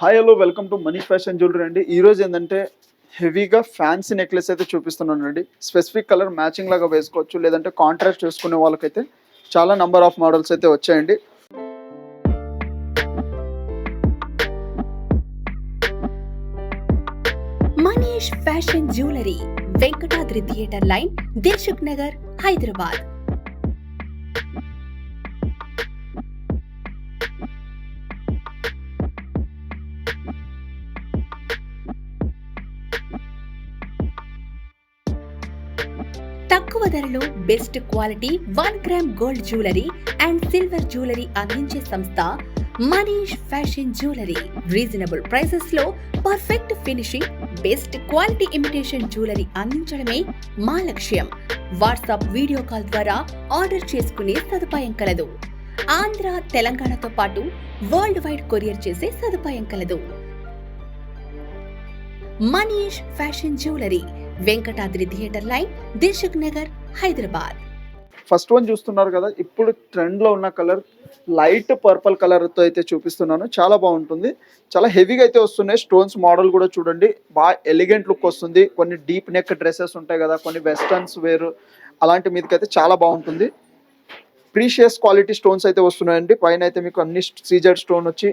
Hi hello welcome to Manish fashion jewellery అండి. ఈరోజు ఏంటంటే హెవీగా ఫ్యాన్సీ నెక్లెస్ అయితే చూపిస్తున్నానండి. స్పెసిఫిక్ కలర్ మ్యాచింగ్ లాగా వేసుకోవచ్చు, లేదంటే కాంట్రాస్ట్ చేసుకునే వాళ్ళకైతే చాలా నంబర్ ఆఫ్ మోడల్స్ అయితే వచ్చాయండి. Manish fashion jewellery, Venkatadri theatre line, Dilsukh Nagar, Hyderabad. తక్కువ ధరలో best quality 1 gram gold jewellery and silver jewellery అందించే సంస్థ Manish fashion jewellery. Reasonable prices లో perfect finishing, best quality imitation jewellery అందించడమే మా లక్ష్యం. వాట్సాప్ వీడియో కాల్ ద్వారా ఆర్డర్ చేసుకునే సదుపాయం కలదు. ఆంధ్ర, తెలంగాణతో పాటు వరల్డ్ వైడ్ కొరియర్ చేసే సదుపాయం కలదు. Manish fashion jewellery, Venkatadri theatre line, Dilsukh Nagar, Hyderabad. First one చూస్తున్నారు కదా, ఇప్పుడు ట్రెండ్లో ఉన్న కలర్ లైట్ పర్పుల్ కలర్తో అయితే చూపిస్తున్నాను. చాలా బాగుంటుంది, చాలా హెవీగా అయితే వస్తున్నాయి. స్టోన్స్ మోడల్ కూడా చూడండి, బాగా ఎలిగెంట్ లుక్ వస్తుంది. కొన్ని డీప్ నెక్ డ్రెస్సెస్ ఉంటాయి కదా, కొన్ని వెస్టర్న్స్ వేర్, అలాంటి మీదకైతే చాలా బాగుంటుంది. ప్రీషియస్ క్వాలిటీ స్టోన్స్ అయితే వస్తున్నాయండి. పైన అయితే మీకు అన్ని సీజెడ్ స్టోన్ వచ్చి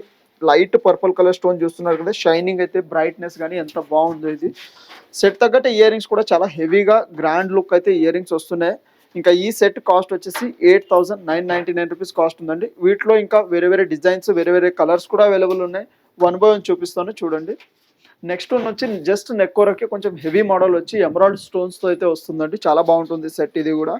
లైట్ పర్పుల్ కలర్ స్టోన్ చూస్తున్నారు కదా, షైనింగ్ అయితే బ్రైట్నెస్ కానీ ఎంత బాగుందో. ఇది సెట్ తగ్గట్టు ఇయర్ రింగ్స్ కూడా చాలా హెవీగా గ్రాండ్ లుక్ అయితే ఇయర్ రింగ్స్ వస్తున్నాయి. ఇంకా ఈ సెట్ కాస్ట్ వచ్చేసి 8,999 రూపీస్ కాస్ట్ ఉందండి. వీటిలో ఇంకా వేరే వేరే డిజైన్స్, వేరే వేరే కలర్స్ కూడా అవైలబుల్ ఉన్నాయి. 1 బై 1 చూపిస్తాను చూడండి. నెక్స్ట్ వన్ వచ్చి జస్ట్ నెక్ వరకే కొంచెం హెవీ మోడల్ వచ్చి ఎమరాల్డ్ స్టోన్స్తో అయితే వస్తుందండి. చాలా బాగుంటుంది సెట్ ఇది కూడా.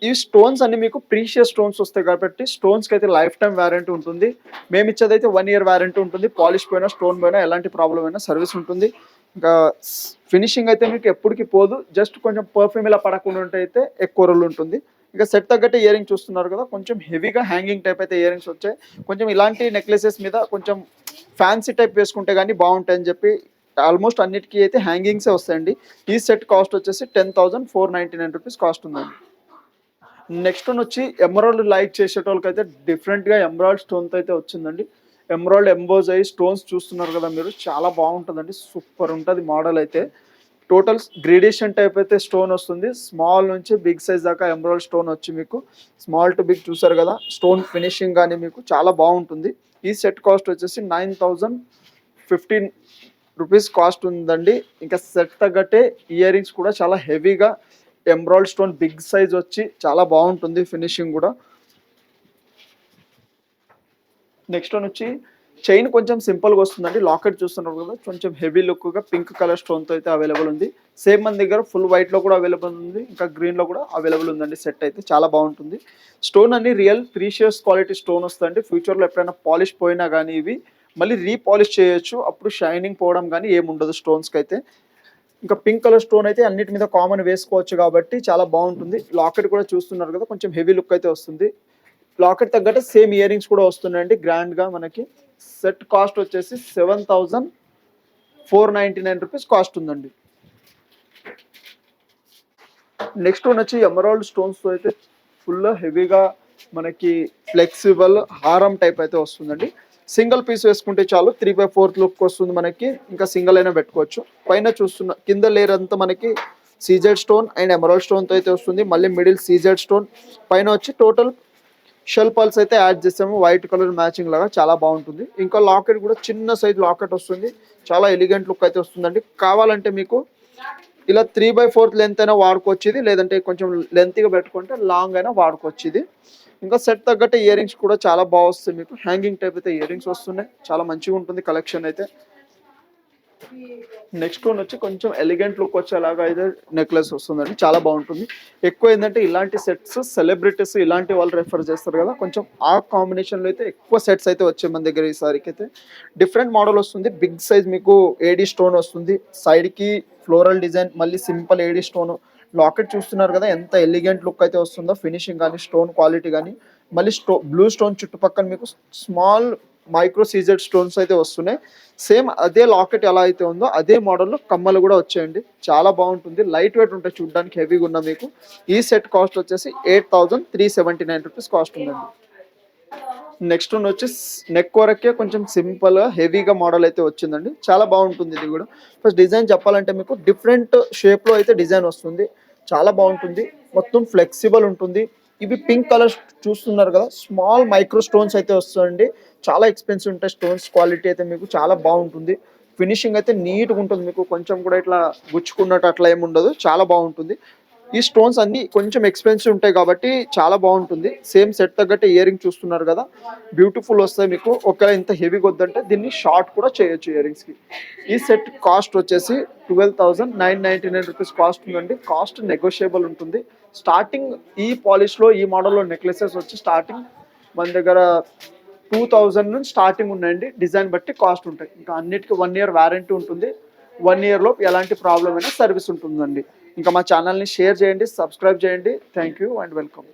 ఈ స్టోన్స్ అన్ని మీకు ప్రీషియస్ స్టోన్స్ వస్తాయి కాబట్టి స్టోన్స్కి అయితే లైఫ్ టైం వారంటీ ఉంటుంది. మేము ఇచ్చేదైతే 1 ఇయర్ వారంటీ ఉంటుంది. పాలిష్ పోయినా, స్టోన్ పోయినా, ఎలాంటి ప్రాబ్లం అయినా సర్వీస్ ఉంటుంది. ఇంకా ఫినిషింగ్ అయితే మీకు ఎప్పటికి పోదు. జస్ట్ కొంచెం పర్ఫ్యూమ్ ఇలా పడకుండా ఉంటే అయితే ఎక్కువ రోజులు ఉంటుంది. ఇక సెట్ తగ్గట్టే ఇయర్ రింగ్ చూస్తున్నారు కదా, కొంచెం హెవీగా హ్యాంగింగ్ టైప్ అయితే ఇయర్ రింగ్స్ వచ్చాయి. కొంచెం ఇలాంటి నెక్లెసెస్ మీద కొంచెం ఫ్యాన్సీ టైప్ వేసుకుంటే కానీ బాగుంటాయని చెప్పి ఆల్మోస్ట్ అన్నిటికీ అయితే హ్యాంగింగ్సే వస్తాయండి. ఈ సెట్ కాస్ట్ వచ్చేసి 10,499 రూపీస్ కాస్ట్ ఉందండి. నెక్స్ట్ వన్ వచ్చి ఎమరాల్డ్ లైక్ చేసేటోళ్ళకి అయితే డిఫరెంట్గా ఎమరాల్డ్ స్టోన్తో అయితే వచ్చిందండి. ఎమరాల్డ్ ఎంబోజ్ అయ్యి స్టోన్స్ చూస్తున్నారు కదా మీరు, చాలా బాగుంటుందండి. సూపర్ ఉంటుంది మోడల్ అయితే. టోటల్ గ్రేడేషన్ టైప్ అయితే స్టోన్ వస్తుంది. స్మాల్ నుంచి బిగ్ సైజ్ దాకా ఎమరాల్డ్ స్టోన్ వచ్చి మీకు స్మాల్ టు బిగ్ చూసారు కదా, స్టోన్ ఫినిషింగ్ కానీ మీకు చాలా బాగుంటుంది. ఈ సెట్ కాస్ట్ వచ్చేసి 9,015 రూపీస్ కాస్ట్ ఉందండి. ఇంకా సెట్ తగ్గట్టే ఇయర్ రింగ్స్ కూడా చాలా హెవీగా ఎమరాల్డ్ స్టోన్ బిగ్ సైజ్ వచ్చి చాలా బాగుంటుంది ఫినిషింగ్ కూడా. నెక్స్ట్ వన్ వచ్చి చైన్ కొంచెం సింపుల్గా వస్తుందండి. లాకెట్ చూస్తున్నారు కదా, కొంచెం హెవీ లుక్గా పింక్ కలర్ స్టోన్తో అయితే అవైలబుల్ ఉంది. సేమ్ మన దగ్గర ఫుల్ వైట్లో కూడా అవైలబుల్ ఉంది, ఇంకా గ్రీన్లో కూడా అవైలబుల్ ఉందండి. సెట్ అయితే చాలా బాగుంటుంది. స్టోన్ అన్ని రియల్ ప్రీషియస్ క్వాలిటీ స్టోన్ వస్తుందండి. ఫ్యూచర్లో ఎప్పుడైనా పాలిష్ పోయినా కానీ ఇవి మళ్ళీ రీపాలిష్ చేయొచ్చు, అప్పుడు షైనింగ్ పోవడం కానీ ఏముండదు స్టోన్స్కి అయితే. ఇంకా పింక్ కలర్ స్టోన్ అయితే అన్నిటి మీద కామన్ వేసుకోవచ్చు కాబట్టి చాలా బాగుంటుంది. లాకెట్ కూడా చూస్తున్నారు కదా, కొంచెం హెవీ లుక్ అయితే వస్తుంది. లాకెట్ తగ్గట్టు సేమ్ ఇయర్ రింగ్స్ కూడా వస్తున్నాయండి గ్రాండ్గా మనకి. సెట్ కాస్ట్ వచ్చేసి 7,499 రూపీస్ కాస్ట్ ఉందండి. నెక్స్ట్ వన్ వచ్చి ఎమరాల్డ్ స్టోన్స్తో అయితే ఫుల్ హెవీగా మనకి ఫ్లెక్సిబుల్ హారం టైప్ అయితే వస్తుందండి. సింగిల్ పీస్ వేసుకుంటే చాలు, 3/4 లుక్ వస్తుంది మనకి. ఇంకా సింగిల్ అయినా పెట్టుకోవచ్చు. పైన చూస్తున్న కింద లేయర్ అంతా మనకి సీజెడ్ స్టోన్ అండ్ ఎమరాల్డ్ స్టోన్తో అయితే వస్తుంది. మళ్ళీ మిడిల్ సీజెడ్ స్టోన్, పైన వచ్చి టోటల్ షెల్ పల్స్ అయితే యాడ్ చేసాము వైట్ కలర్ మ్యాచింగ్ లాగా, చాలా బాగుంటుంది. ఇంకా లాకెట్ కూడా చిన్న సైజ్ లాకెట్ వస్తుంది, చాలా ఎలిగెంట్ లుక్ అయితే వస్తుందండి. కావాలంటే మీకు ఇలా 3/4 లెంత్ అయినా వాడుకోవచ్చు ఇది, లేదంటే కొంచెం లెంత్గా పెట్టుకుంటే లాంగ్ అయినా వాడుకోవచ్చు ఇది. ఇంకా సెట్ తగ్గట్టు ఇయర్ రింగ్స్ కూడా చాలా బాగా వస్తాయి మీకు. హ్యాంగింగ్ టైప్ అయితే ఇయర్ రింగ్స్ వస్తున్నాయి, చాలా మంచిగా ఉంటుంది కలెక్షన్ అయితే. నెక్స్ట్ వన్ వచ్చి కొంచెం ఎలిగెంట్ లుక్ వచ్చేలాగా అయితే నెక్లెస్ వస్తుందండి, చాలా బాగుంటుంది. ఎక్కువ ఏంటంటే ఇలాంటి సెట్స్ సెలబ్రిటీస్ ఇలాంటి వాళ్ళు రెఫర్ చేస్తారు కదా, కొంచెం ఆ కాంబినేషన్లో అయితే ఎక్కువ సెట్స్ అయితే వచ్చాయి మన దగ్గర. ఈసారికి అయితే డిఫరెంట్ మోడల్ వస్తుంది. బిగ్ సైజ్ మీకు ఏడీ స్టోన్ వస్తుంది, సైడ్కి ఫ్లోరల్ డిజైన్, మళ్ళీ సింపుల్ ఏడీ స్టోన్. లాకెట్ చూస్తున్నారు కదా ఎంత ఎలిగెంట్ లుక్ అయితే వస్తుందో, ఫినిషింగ్ కానీ స్టోన్ క్వాలిటీ కానీ. మళ్ళీ బ్లూ స్టోన్ చుట్టుపక్కల మీకు స్మాల్ మైక్రో సీజెడ్ స్టోన్స్ అయితే వస్తున్నాయి. సేమ్ అదే లాకెట్ ఎలా అయితే ఉందో అదే మోడల్లో కమ్మలు కూడా వచ్చాయండి, చాలా బాగుంటుంది. లైట్ వెయిట్ ఉంటాయి చూడడానికి, హెవీగా ఉన్న మీకు. ఈ సెట్ కాస్ట్ వచ్చేసి 8,379 రూపీస్ కాస్ట్ ఉందండి. నెక్స్ట్ వన్ వచ్చి నెక్ వరకే కొంచెం సింపుల్ హెవీగా మోడల్ అయితే వచ్చిందండి. చాలా బాగుంటుంది ఇది కూడా. ఫస్ట్ డిజైన్ చెప్పాలంటే మీకు డిఫరెంట్ షేప్లో అయితే డిజైన్ వస్తుంది. చాలా బాగుంటుంది, మొత్తం ఫ్లెక్సిబుల్ ఉంటుంది. ఇవి పింక్ కలర్ చూస్తున్నారు కదా, స్మాల్ మైక్రో స్టోన్స్ అయితే వస్తాయండి. చాలా ఎక్స్పెన్సివ్ ఉంటాయి స్టోన్స్. క్వాలిటీ అయితే మీకు చాలా బాగుంటుంది. ఫినిషింగ్ అయితే నీట్గా ఉంటుంది, మీకు కొంచెం కూడా ఇట్లా గుచ్చుకున్నట్టు అట్లా ఏమి ఉండదు. చాలా బాగుంటుంది. ఈ స్టోన్స్ అన్ని కొంచెం ఎక్స్పెన్సివ్ ఉంటాయి కాబట్టి చాలా బాగుంటుంది. సేమ్ సెట్ తగ్గట్టు ఇయర్ రింగ్ చూస్తున్నారు కదా, బ్యూటిఫుల్ వస్తాయి మీకు. ఒకవేళ ఇంత హెవీగా వద్దంటే దీన్ని షార్ట్ కూడా చేయొచ్చు ఇయర్ రింగ్స్కి. ఈ సెట్ కాస్ట్ వచ్చేసి 12,999 రూపీస్ కాస్ట్ ఉందండి. కాస్ట్ నెగోషియబుల్ ఉంటుంది. స్టార్టింగ్ ఈ పాలిష్లో ఈ మోడల్లో నెక్లెసెస్ వచ్చి స్టార్టింగ్ మన దగ్గర 2000 నుంచి స్టార్టింగ్ ఉన్నాయండి. డిజైన్ బట్టి కాస్ట్ ఉంటాయి. ఇంకా అన్నిటికీ 1 ఇయర్ వారంటీ ఉంటుంది. 1 ఇయర్లో ఎలాంటి ప్రాబ్లం అయినా సర్వీస్ ఉంటుందండి. ఇంకా మా ఛానల్ని షేర్ చేయండి, సబ్స్క్రైబ్ చేయండి. Thank you and welcome.